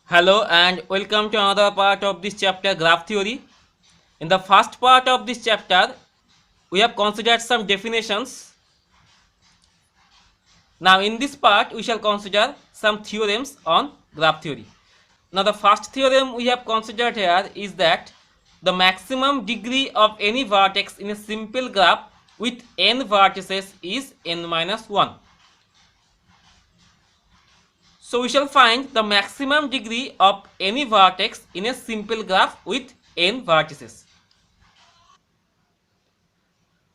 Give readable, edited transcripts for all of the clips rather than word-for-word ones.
Hello and welcome to another part of this chapter, graph theory. In the first part of this chapter, we have considered some definitions. Now in this part, we shall consider some theorems on graph theory. Now the first theorem we have considered here is that the maximum degree of any vertex in a simple graph with n vertices is n minus 1. So we shall find the maximum degree of any vertex in a simple graph with n vertices.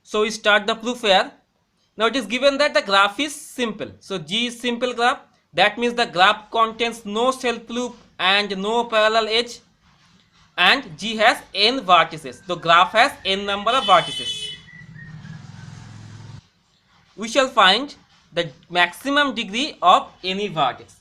So we start the proof here. Now it is given that the graph is simple. So G is simple graph. That means the graph contains no self loop and no parallel edge. And G has n vertices. The graph has n number of vertices. We shall find the maximum degree of any vertex.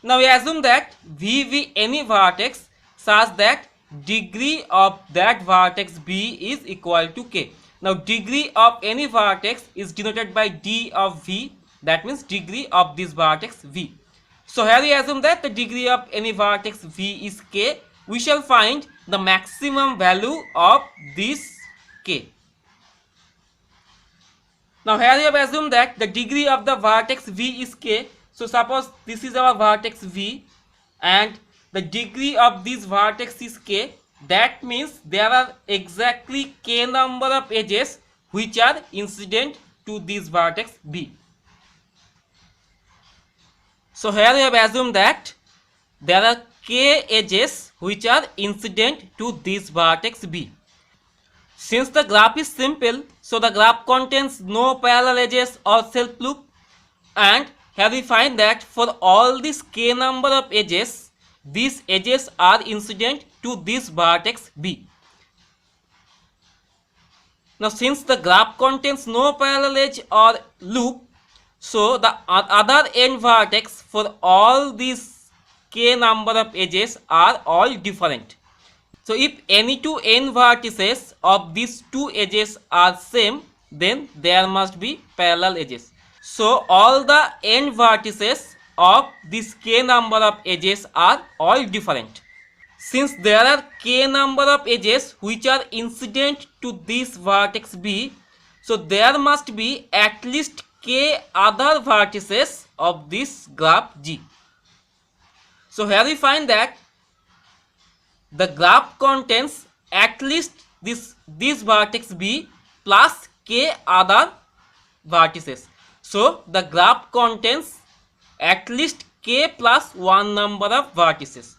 Now we assume that VV any vertex such that degree of that vertex B is equal to K. Now degree of any vertex is denoted by D of V, that means degree of this vertex V. So here we assume that the degree of any vertex V is K. We shall find the maximum value of this K. Now here we have assumed that the degree of the vertex V is K. So suppose this is our vertex V and the degree of this vertex is K. That means there are exactly K number of edges which are incident to this vertex B. So here we have assumed that there are K edges which are incident to this vertex B. Since the graph is simple, so the graph contains no parallel edges or self loop, and here we find that for all these K number of edges, these edges are incident to this vertex B. Now since the graph contains no parallel edge or loop, so the other n vertex for all these K number of edges are all different. So if any two n vertices of these two edges are same, then there must be parallel edges. So all the n vertices of this K number of edges are all different. Since there are K number of edges which are incident to this vertex B, so there must be at least K other vertices of this graph G. So here we find that the graph contains at least this vertex B plus K other vertices. So the graph contains at least K plus 1 number of vertices.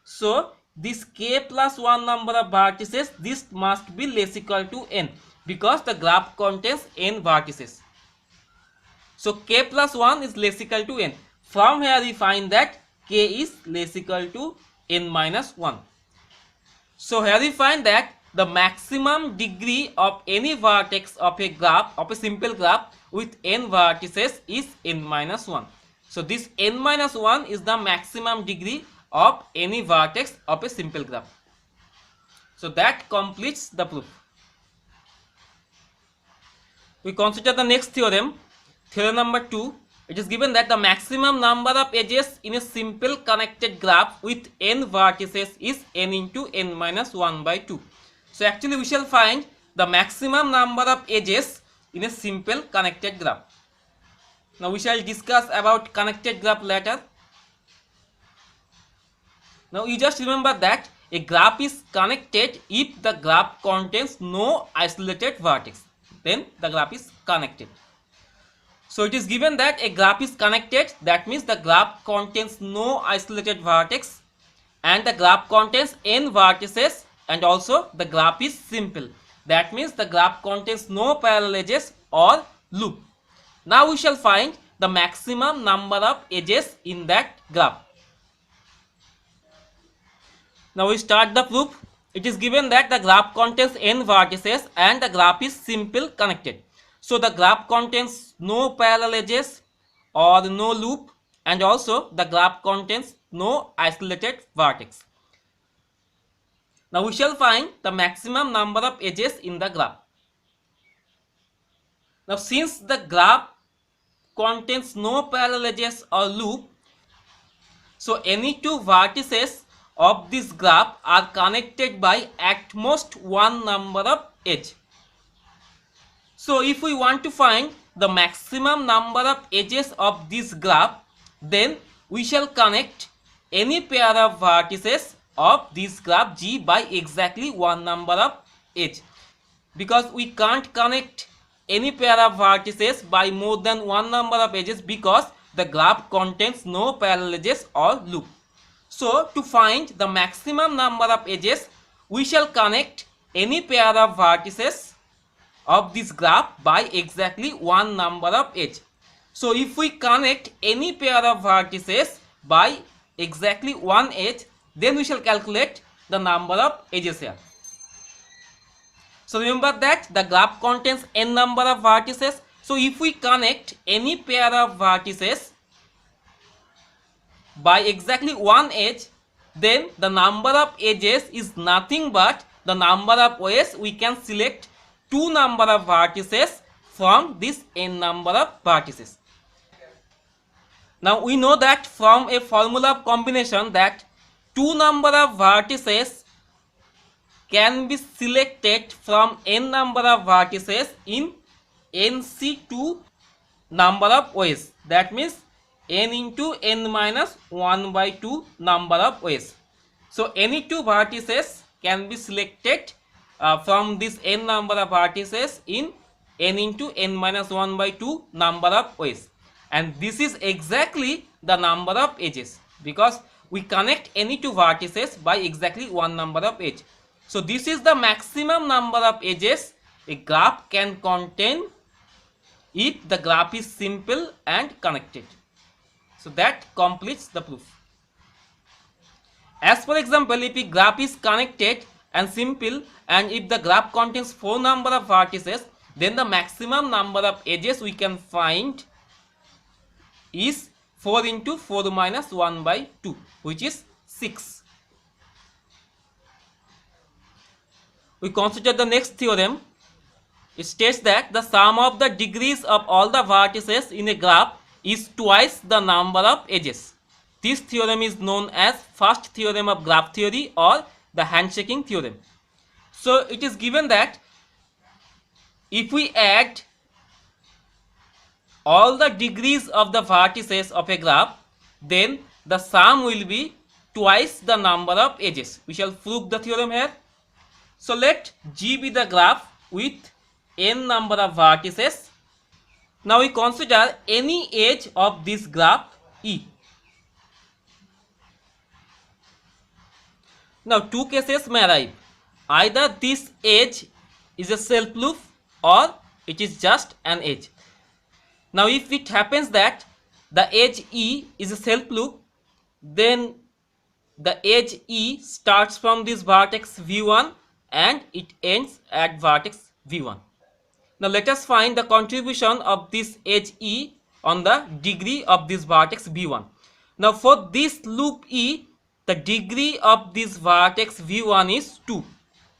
So this K plus 1 number of vertices, this must be less equal to n because the graph contains n vertices. So K plus 1 is less equal to n. From here we find that K is less equal to n minus 1. So here we find that the maximum degree of any vertex of a graph, of a simple graph with n vertices is n minus 1. So this n minus 1 is the maximum degree of any vertex of a simple graph. So that completes the proof. We consider the next theorem, theorem number 2. It is given that the maximum number of edges in a simple connected graph with n vertices is n into n minus 1 by 2. So actually we shall find the maximum number of edges in a simple connected graph. Now we shall discuss about connected graph later. Now you just remember that a graph is connected if the graph contains no isolated vertex. Then the graph is connected. So it is given that a graph is connected, that means the graph contains no isolated vertex and the graph contains n vertices and also the graph is simple. That means the graph contains no parallel edges or loop. Now we shall find the maximum number of edges in that graph. Now we start the proof. It is given that the graph contains n vertices and the graph is simple connected. So the graph contains no parallel edges or no loop and also the graph contains no isolated vertex. Now we shall find the maximum number of edges in the graph. Now since the graph contains no parallel edges or loop, So any two vertices of this graph are connected by at most one number of edge. So if we want to find the maximum number of edges of this graph, then we shall connect any pair of vertices of this graph G by exactly one number of edge, because we can't connect any pair of vertices by more than one number of edges because the graph contains no parallel edges or loop. So to find the maximum number of edges, we shall connect any pair of vertices of this graph by exactly one number of edge. So if we connect any pair of vertices by exactly one edge, then we shall calculate the number of edges here. So remember that the graph contains n number of vertices. So if we connect any pair of vertices by exactly one edge, then the number of edges is nothing but the number of ways we can select two number of vertices from this n number of vertices. Now we know that from a formula of combination that two number of vertices can be selected from n number of vertices in nc2 number of ways. That means n into n minus 1 by 2 number of ways. So any two vertices can be selected from this n number of vertices in n into n minus 1 by 2 number of ways. And this is exactly the number of edges, because we connect any two vertices by exactly one number of edge. So this is the maximum number of edges a graph can contain if the graph is simple and connected. So that completes the proof. As for example, if a graph is connected and simple, and if the graph contains four number of vertices, then the maximum number of edges we can find is 4 into 4 minus 1 by 2, which is 6. We consider the next theorem. It states that the sum of the degrees of all the vertices in a graph is twice the number of edges. This theorem is known as first theorem of graph theory or the handshaking theorem. So it is given that if we add all the degrees of the vertices of a graph, then the sum will be twice the number of edges. We shall prove the theorem here. So let G be the graph with n number of vertices. Now we consider any edge of this graph E. Now two cases may arise. Either this edge is a self loop or it is just an edge. Now if it happens that the edge E is a self loop, then the edge E starts from this vertex V1 and it ends at vertex V1. Now let us find the contribution of this edge E on the degree of this vertex V1. Now for this loop E, the degree of this vertex V1 is 2,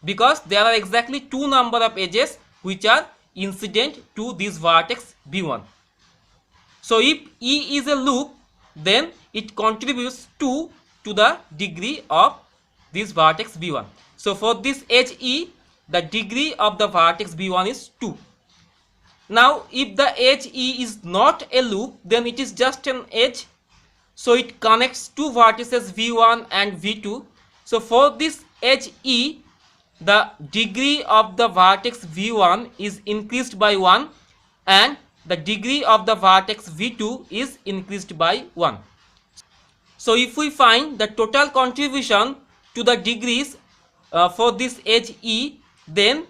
because there are exactly two number of edges which are incident to this vertex V1. So if E is a loop, then it contributes 2 to the degree of this vertex V1. So for this edge E, the degree of the vertex V1 is 2. Now if the edge E is not a loop, then it is just an edge. So it connects two vertices V1 and V2. So for this edge E, the degree of the vertex V1 is increased by 1 and the degree of the vertex V2 is increased by 1. So if we find the total contribution to the degrees for this edge E, then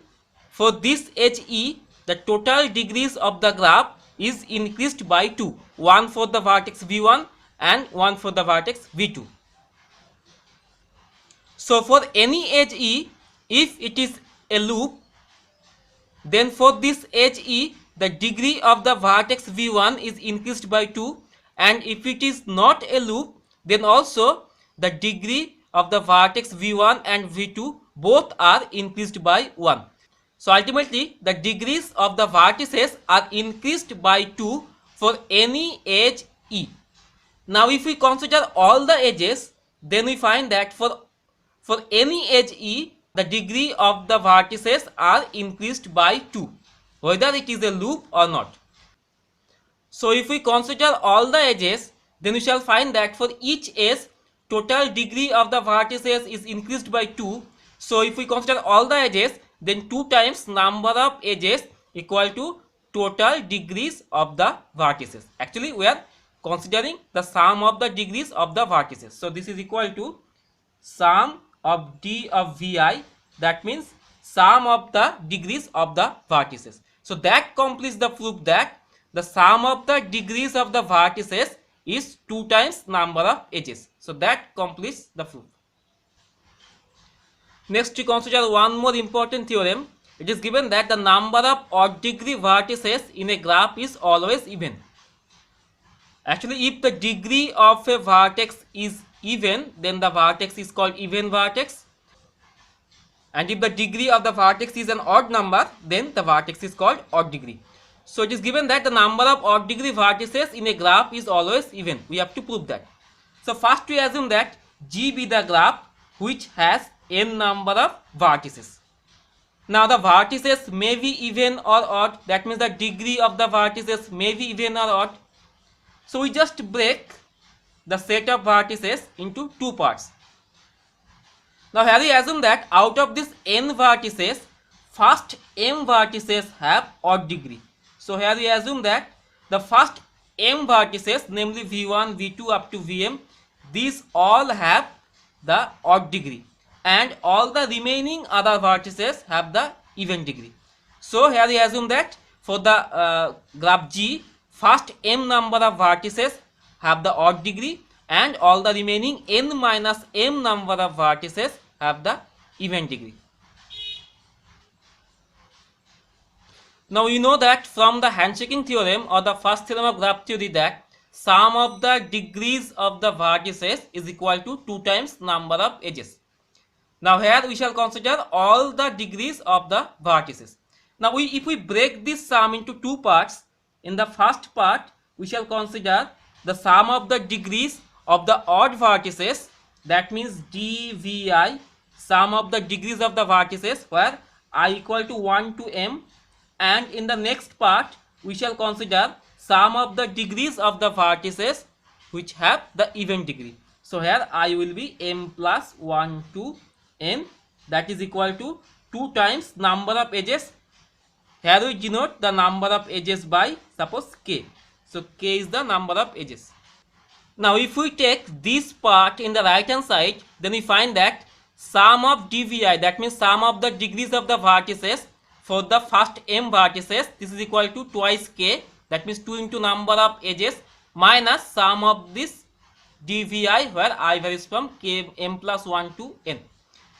for this edge E, the total degrees of the graph is increased by 2. One for the vertex V1 and one for the vertex V2. So for any edge E, if it is a loop, then for this edge E, the degree of the vertex V1 is increased by 2, and if it is not a loop, then also the degree of the vertex V1 and V2 both are increased by 1. So ultimately the degrees of the vertices are increased by 2 for any edge E. Now if we consider all the edges, then we find that for any edge E, the degree of the vertices are increased by 2, whether it is a loop or not. So if we consider all the edges, then we shall find that for each edge, total degree of the vertices is increased by 2. So if we consider all the edges, then 2 times number of edges equal to total degrees of the vertices. Actually we are considering the sum of the degrees of the vertices. So this is equal to sum of d of vi, that means sum of the degrees of the vertices. So that completes the proof that the sum of the degrees of the vertices is 2 times number of edges. So that completes the proof. Next we consider one more important theorem. It is given that the number of odd degree vertices in a graph is always even. Actually, if the degree of a vertex is even, then the vertex is called even vertex. And if the degree of the vertex is an odd number, then the vertex is called odd degree. So it is given that the number of odd degree vertices in a graph is always even. We have to prove that. So first we assume that G be the graph which has n number of vertices. Now the vertices may be even or odd, that means the degree of the vertices may be even or odd. So we just break the set of vertices into 2 parts. Now here we assume that out of this n vertices, first m vertices have odd degree. So here we assume that the first m vertices, namely v1, v2 up to vm, these all have the odd degree, and all the remaining other vertices have the even degree. So here we assume that for the graph G, first m number of vertices have the odd degree, and all the remaining n minus m number of vertices have the even degree. Now you know that from the handshaking theorem or the first theorem of graph theory that sum of the degrees of the vertices is equal to 2 times number of edges. Now here we shall consider all the degrees of the vertices. Now if we break this sum into 2 parts, in the first part we shall consider the sum of the degrees of the odd vertices, that means dvi, sum of the degrees of the vertices where I equal to 1 to m, and in the next part we shall consider sum of the degrees of the vertices which have the even degree. So here I will be m plus 1 to n, that is equal to 2 times number of edges. Here we denote the number of edges by suppose k. So k is the number of edges. Now if we take this part in the right hand side, then we find that sum of dvi, that means sum of the degrees of the vertices for the first m vertices, this is equal to twice k, that means 2 into number of edges minus sum of this dvi where I varies from k m plus 1 to n.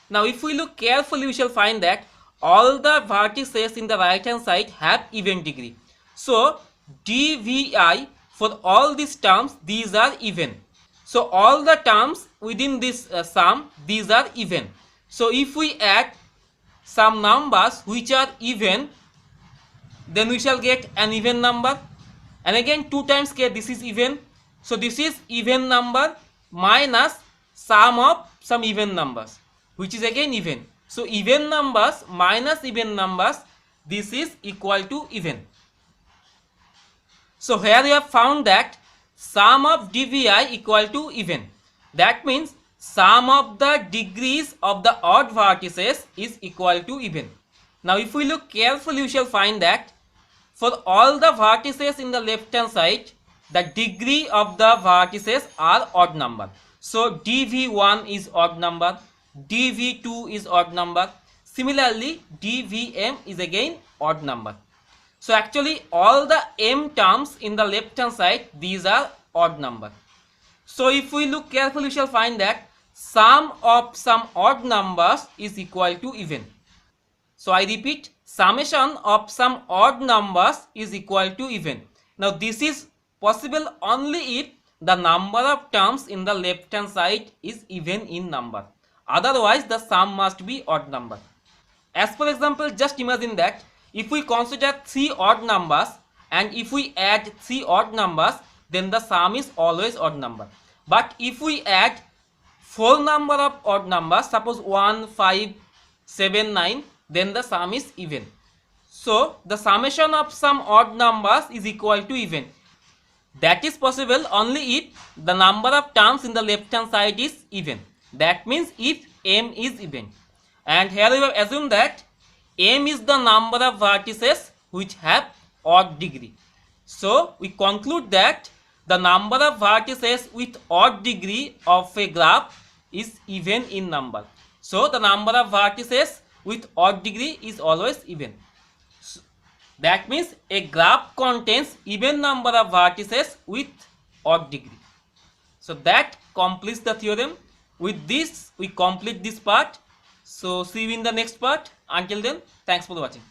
Now if we look carefully, we shall find that all the vertices in the right hand side have even degree. So dvi for all these terms, these are even. So all the terms within this sum, these are even. So if we add some numbers which are even, then we shall get an even number, and again 2 times k, this is even. So this is even number minus sum of some even numbers, which is again even. So even numbers minus even numbers, this is equal to even. So here we have found that sum of dvi equal to even. That means sum of the degrees of the odd vertices is equal to even. Now if we look carefully, we shall find that for all the vertices in the left hand side, the degree of the vertices are odd number. So dv1 is odd number, dv2 is odd number, similarly dvm is again odd number. So actually all the m terms in the left hand side, these are odd number. So if we look carefully, we shall find that sum of some odd numbers is equal to even. So I repeat, summation of some odd numbers is equal to even. Now this is possible only if the number of terms in the left hand side is even in number. Otherwise the sum must be odd number. As for example, just imagine that if we consider 3 odd numbers and if we add 3 odd numbers, then the sum is always odd number. But if we add 4 number of odd numbers, suppose 1, 5, 7, 9, then the sum is even. So the summation of some odd numbers is equal to even. That is possible only if the number of terms in the left hand side is even. That means if m is even. And here we have assumed that m is the number of vertices which have odd degree. So we conclude that the number of vertices with odd degree of a graph is even in number. So the number of vertices with odd degree is always even. That means a graph contains even number of vertices with odd degree. So that completes the theorem. With this we complete this part. So see you in the next part. Until then, thanks for watching.